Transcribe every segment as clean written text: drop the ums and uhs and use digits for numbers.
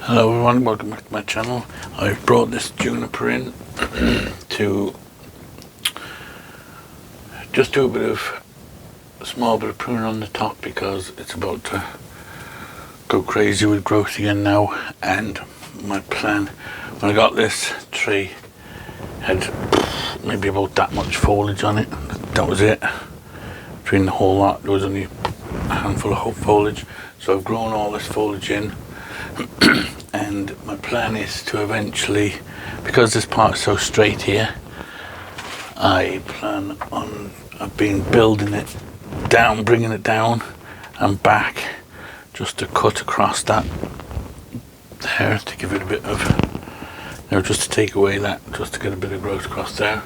Hello everyone, welcome back to my channel. I've brought this juniper in to just do a small bit of pruning on the top because it's about to go crazy with growth again now. And my plan, when I got this tree, had maybe about that much foliage on it. That was it. Between the whole lot, there was only a handful of foliage. So I've grown all this foliage in. And my plan is to eventually, because this part is so straight here, I've been building it down, bringing it down and back, just to cut across that there to give it a bit of, just to take away that, just to get a bit of growth across there.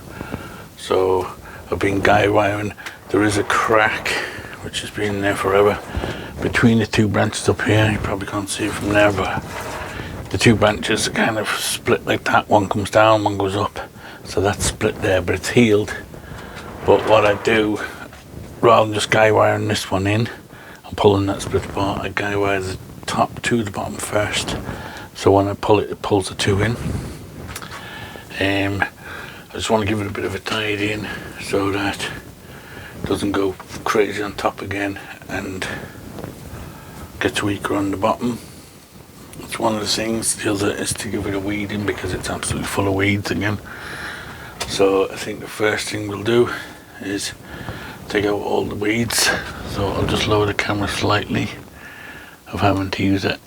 So I've been guy wiring. There is a crack which has been there forever between the two branches up here. You probably can't see it from there, but the two branches are kind of split like that. One comes down, one goes up, so that's split there, but it's healed. But what I do, rather than just guy wiring this one in and pulling that split apart, I guy wire the top to the bottom first, so when I pull it, it pulls the two in. I just want to give it a bit of a tidying so that it doesn't go crazy on top again and gets weaker on the bottom. It's one of the things. The other is to give it a weeding because it's absolutely full of weeds again. So I think the first thing we'll do is take out all the weeds. So I'll just lower the camera slightly. I'm having to use a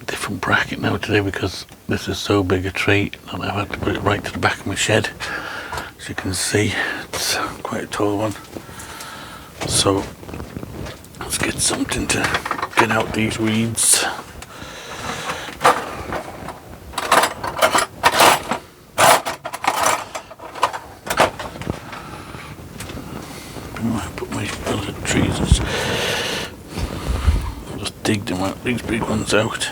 different bracket now today because this is so big a tree that I've had to put it right to the back of my shed. As you can see, it's quite a tall one. So let's get something to get out these weeds. I put my other trees. I'll just dig them out, these big ones out.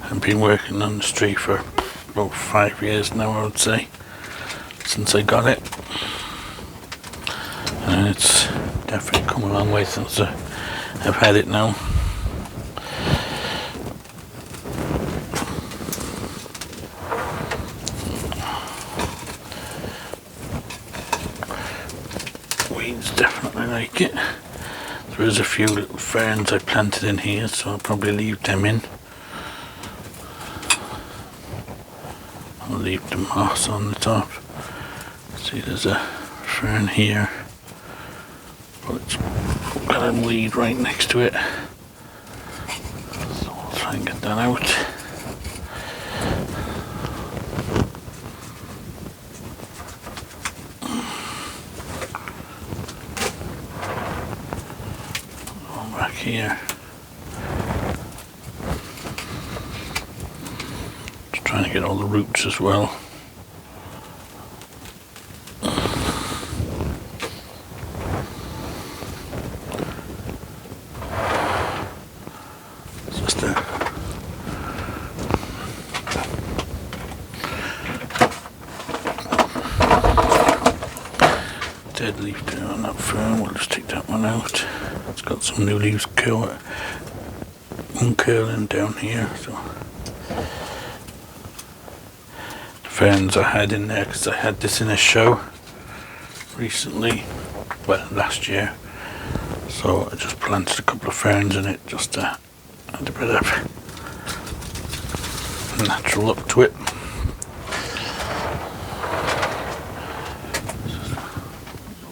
I've been working on this tree for about 5 years now, I would say, since I got it. And it's definitely come a long way since I've had it now. Weeds definitely like it. There is a few little ferns I planted in here, so I'll probably leave them in. I'll leave the moss on the top. See, there's a fern here, but it's got a weed right next to it, so I'll try and get that out. Back here, just trying to get all the roots as well. Just a dead leaf there on that fern. We'll just take that one out. It's got some new leaves uncurling down here. So the ferns I had in there because I had this in a show recently, well, last year. So I just planted a couple of ferns in it just to add a bit of natural look to it.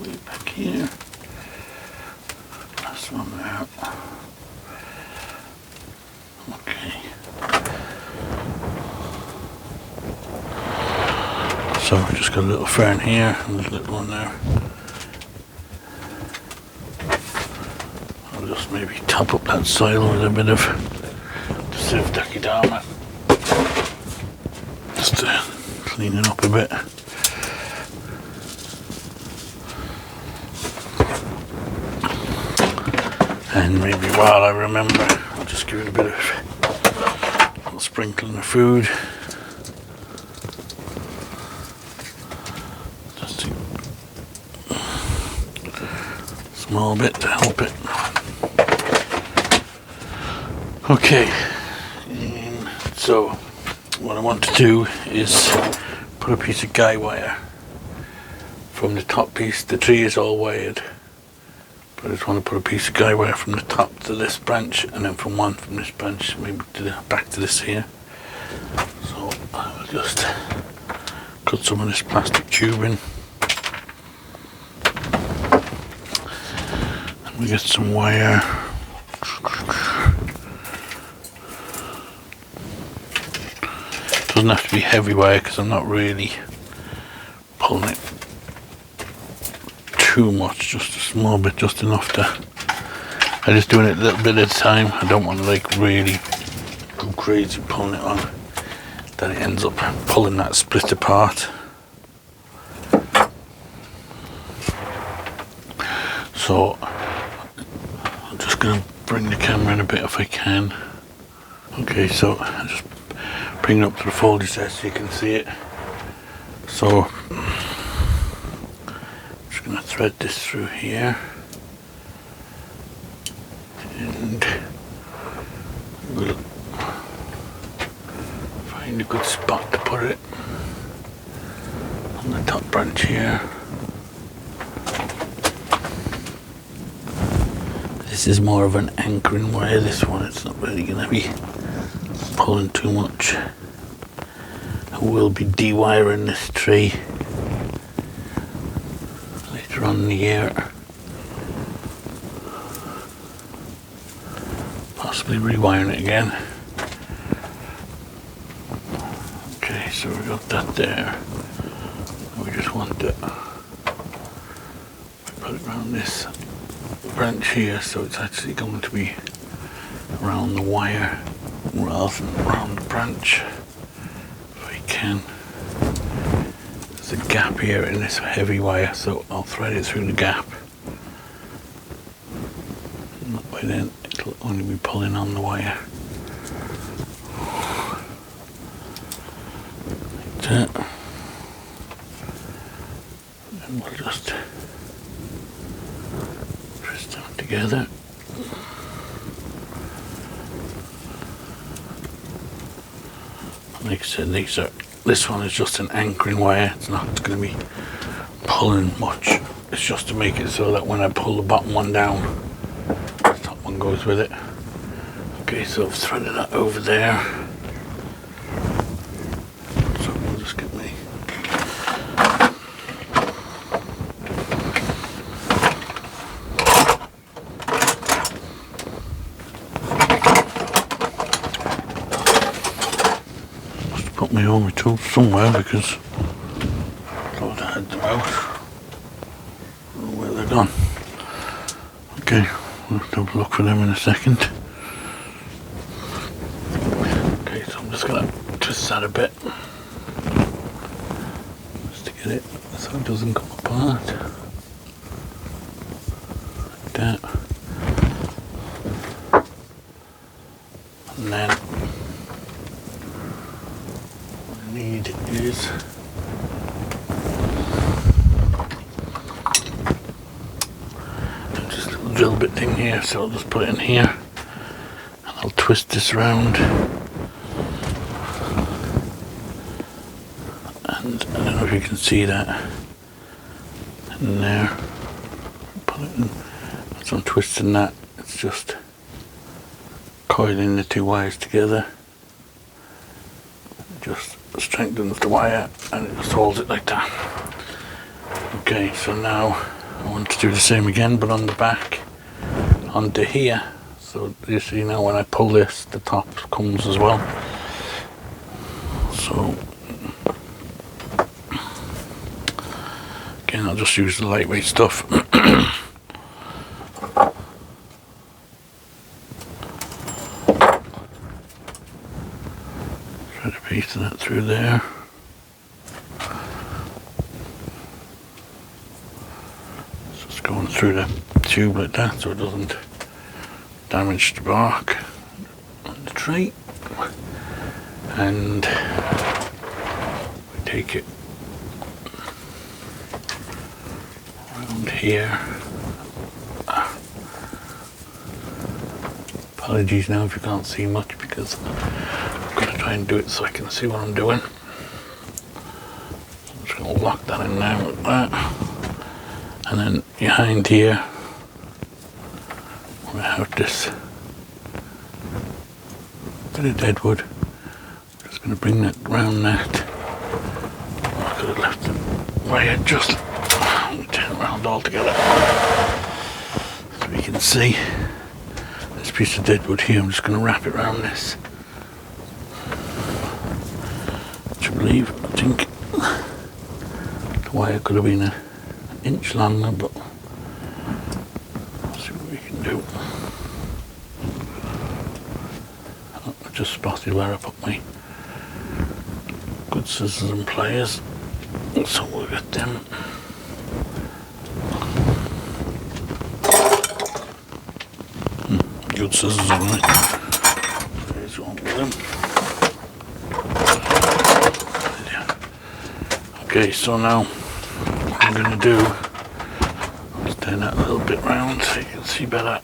Way back here. Last one out. Okay. So I just got a little fern here and there's a little one there. I'll just maybe top up that soil with a bit of Dakidarma, just to clean it up a bit. And maybe while I remember, I'll just give it a bit of a little sprinkling of food. Just a small bit to help it. Okay, so what I want to do is put a piece of guy wire from the top piece. The tree is all wired, but I just want to put a piece of guy wire from the top to this branch, and then from this branch maybe to the back to this here. So I will just cut some of this plastic tubing, and we get some wire. Doesn't have to be heavy wire because I'm not really pulling it too much, just a small bit, just enough to. I'm just doing it a little bit at a time. I don't want to like really go crazy pulling it on, then it ends up pulling that split apart. So I'm just going to bring the camera in a bit if I can. Okay, so I just bring it up to the folder there so you can see it. So I'm just going to thread this through here, and we'll find a good spot to put it on the top branch here. This is more of an anchoring wire, this one. It's not really going to be pulling too much. I will be dewiring this tree later on in the year. Possibly rewiring it again. Okay, so we got that there. We just want to put it around this branch here, so it's actually going to be around the wire rather than around the branch. If I can. There's a gap here in this heavy wire, so I'll thread it through the gap. And that way then it'll only be pulling on the wire. Like that. And we'll just twist them together. Like I said, this one is just an anchoring wire. It's not going to be pulling much. It's just to make it so that when I pull the bottom one down, the top one goes with it. Okay, so I've threaded that over there. So I'll just get me. Put my own tools somewhere because I thought I had them out. I don't know where they're gone. Okay, we'll have to have a look for them in a second. Okay, so I'm just going to twist that a bit just to get it so it doesn't come apart. Like that. And then need is just a little drill bit thing here, so I'll just put it in here and I'll twist this around, and I don't know if you can see that in there. Put it in. As I'm twisting that, it's just coiling the two wires together. Just strengthens the wire and it just holds it like that. Okay, so now I want to do the same again, but on the back onto here. So you see now when I pull this, the top comes as well. So again, I'll just use the lightweight stuff. Thread a piece of that through there. So it's going through the tube like that so it doesn't damage the bark on the tree. And we take it around here, Apologies now if you can't see much, because I'm going to try and do it so I can see what I'm doing. So I'm just going to lock that in there like that. And then behind here, we have this bit of dead wood. I'm just going to bring that round that. I could have left it right here, just turn it around all together. So we can see this piece of dead wood here. I'm just going to wrap it around this. Which I think the wire could have been an inch longer, but let's see what we can do. Oh, I just spotted where I put my good scissors and pliers, so we'll get them. Good scissors only. There's one of them. Okay, so now what I'm going to do is turn that a little bit round so you can see better.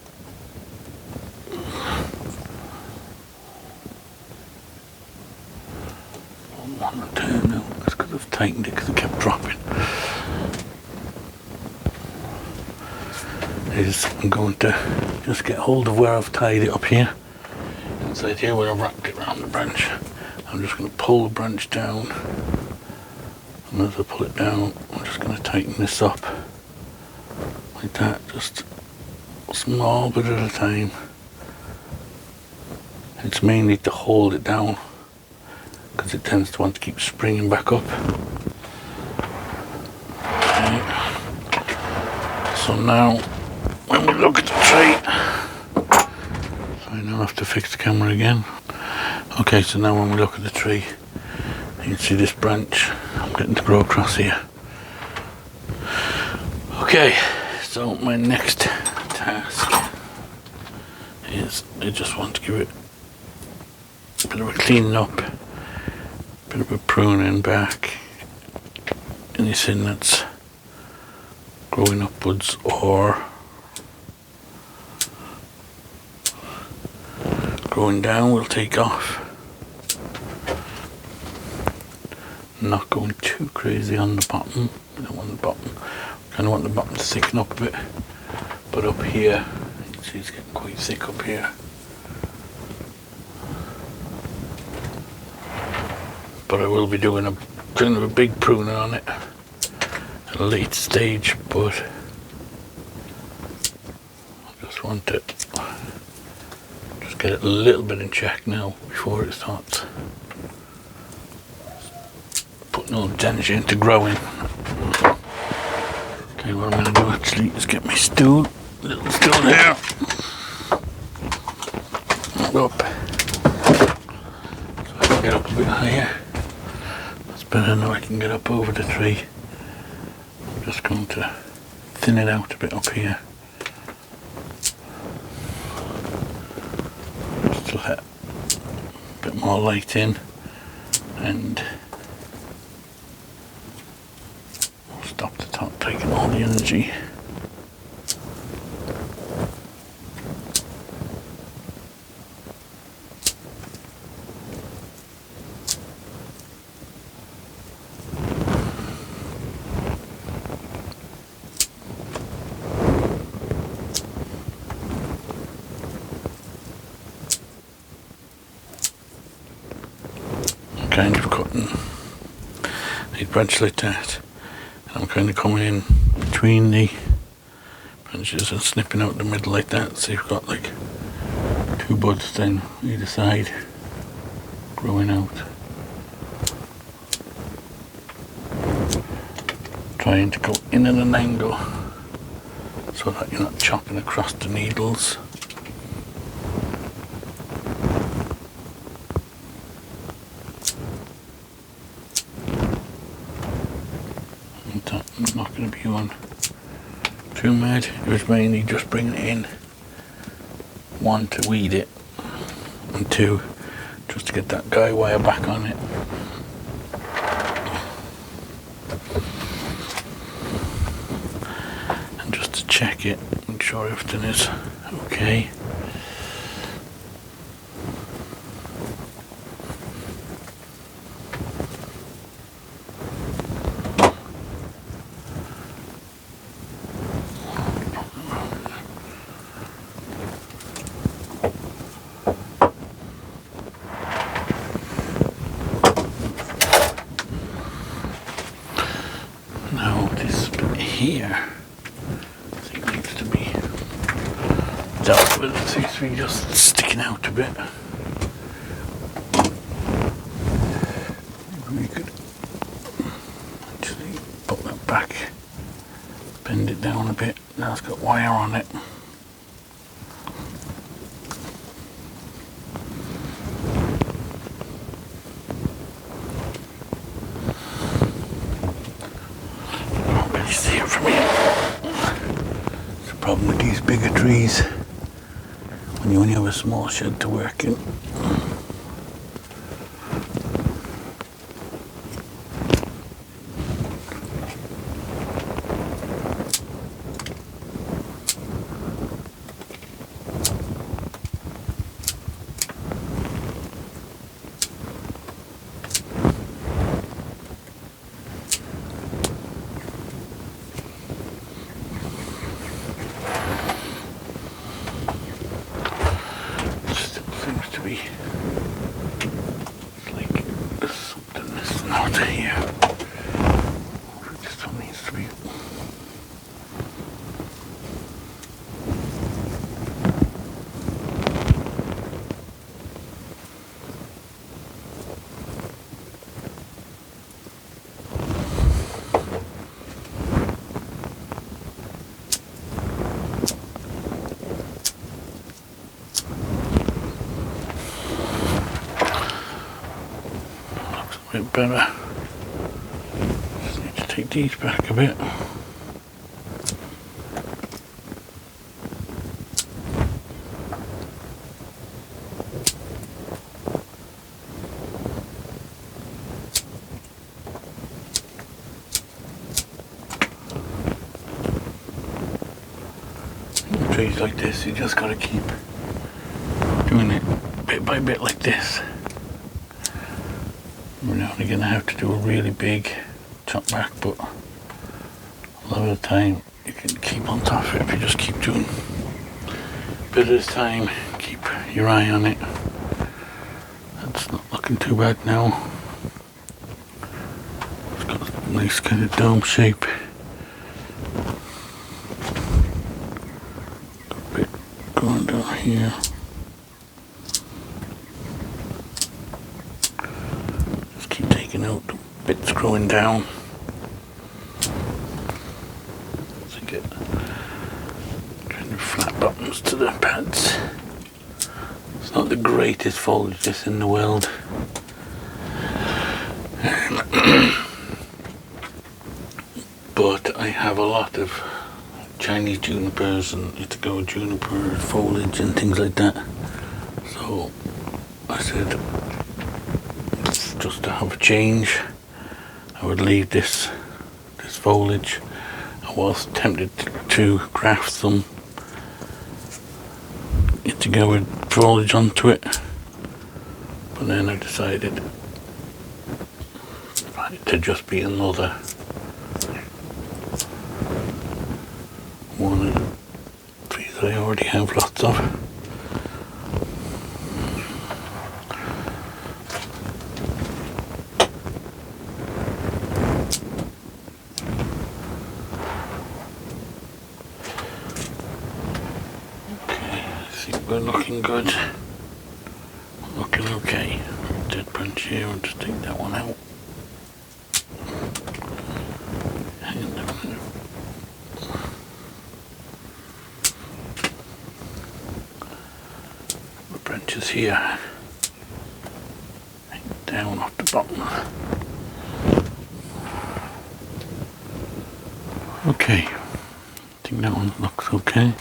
One turn now. I could have tightened it because it kept dropping. I'm going to just get hold of where I've tied it up here. Inside here where I've wrapped it around the branch. I'm just going to pull the branch down. And as I pull it down, I'm just going to tighten this up. Like that, just a small bit at a time. It's mainly to hold it down, because it tends to want to keep springing back up. Okay. So now, when we look at the tree, so I now have to fix the camera again. Okay, so now when we look at the tree, you can see this branch I'm getting to grow across here. Okay, so my next task is I just want to give it a bit of a cleaning up, a bit of a pruning back, anything that's growing upwards or growing down we'll take off. Not going too crazy on the bottom. We don't want the bottom. Kind of want the bottom to thicken up a bit. But up here, you can see it's getting quite thick up here. But I will be doing a kind of a big pruning on it at a late stage. But I just want to just get it a little bit in check now before it starts putting all the energy into growing. Okay, what I'm going to do actually is get my stool, little stool here, up, so I can get up a bit higher. That's better now. I can get up over the tree. I'm just going to thin it out a bit up here. Just to let a bit more light in, and stop the top taking all the energy. I'm kind of cutting a branch like that. I'm kind of coming in between the branches and snipping out the middle like that, so you've got like two buds then either side growing out. Trying to go in at an angle so that you're not chopping across the needles. I'm not going to be on too mad. It was mainly just bringing it in, one, to weed it, and two, just to get that guy wire back on it. And just to check it, make sure everything is okay. here, I think needs to be dealt with. It seems to be just sticking out a bit. Maybe we could actually put that back, bend it down a bit. Now it's got wire on it. Can't really see it from here. It's the problem with these bigger trees when you only have a small shed to work in. A bit better. Just need to take these back a bit. Trees like this, you just gotta keep doing it bit by bit like this. We're now going to have to do a really big chop back, but a lot of the time you can keep on top of it if you just keep doing a bit at a time, keep your eye on it. That's not looking too bad now. It's got a nice kind of dome shape. Got a bit going down here. Out the bits growing down to get kind of flat bottoms to the pads. It's not the greatest foliage just in the world, but I have a lot of Chinese junipers and Itago juniper foliage and things like that, so I said just to have a change I would leave this foliage. I was tempted to graft some Itago foliage onto it, but then I decided to just be another one of the trees that I already have lots of. We're looking good, looking okay. Dead branch here, I'll just take that one out. And the branches here, down off the bottom. Okay, I think that one looks okay.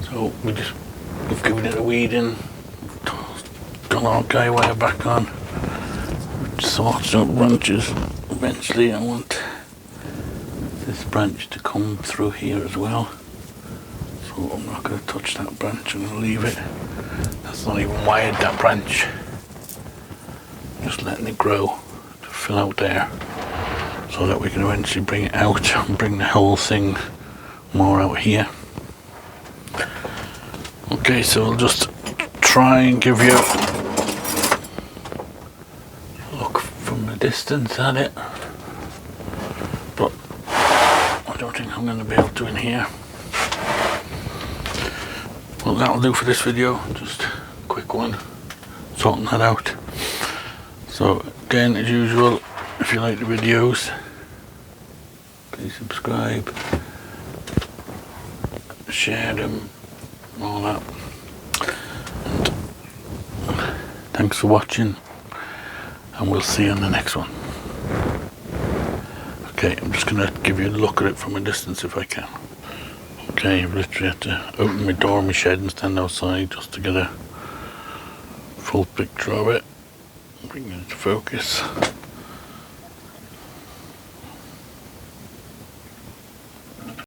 So we've given it a weeding, got our guy wire back on, sorted out branches. Eventually I want this branch to come through here as well, so I'm not going to touch that branch, I'm going to leave it. That's not even wired, that branch, just letting it grow to fill out there, so that we can eventually bring it out and bring the whole thing more out here. Okay, so I'll just try and give you a look from the distance at it. I'm going to be able to in here. Well, that'll do for this video, just a quick one, sorting that out. So again, as usual, if you like the videos, please subscribe, share them, all that. And thanks for watching, and we'll see you on the next one. Okay, I'm just going to give you a look at it from a distance if I can. Okay, I've literally had to open my door in my shed and stand outside just to get a full picture of it. Bring it into focus.